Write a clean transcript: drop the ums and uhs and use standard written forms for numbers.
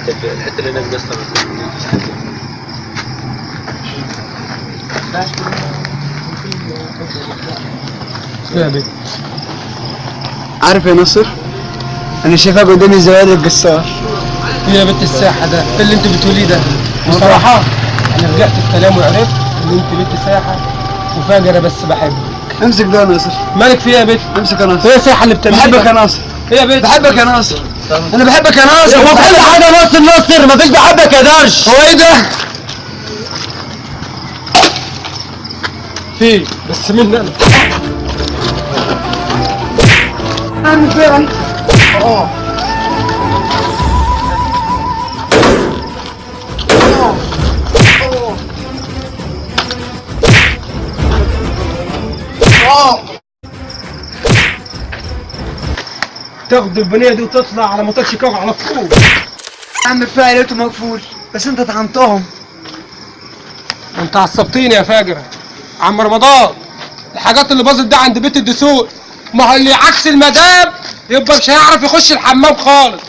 الحته اللي هناك ده اصلا يا بيه عارف يا ناصر، انا شايفها قدامي زوال القصار. ايه يا بنت الساحه ده؟ ايه اللي انت بتقوليه ده؟ بصراحه انا رجعت الكلام وعرفت ان انت بنت ساحه وفاجره بس بحبك. امسك ده يا ناصر. مالك فيها يا بنت؟ امسك يا ناصر. ايه الساحه اللي بتعملها؟ بحبك يا ناصر. ايه يا بنت؟ بحبك يا ناصر. انا بحبك يا ناصر. هو كل حاجه ناصر مفيش بحبك يا درش. هو ايه ده؟ في بس مني انا. اعمل فين؟ تاخد البنيه دي وتطلع على مطار شيكاغو على طول. اعمل فيها لقيته مقفول، بس انت طعنتهم. انت عصبتيني يا فاجره. عم رمضان الحاجات اللي باظت دي عند بيت الدسوق، ما هو اللي عكس المدام يبقى مش هيعرف يخش الحمام خالص.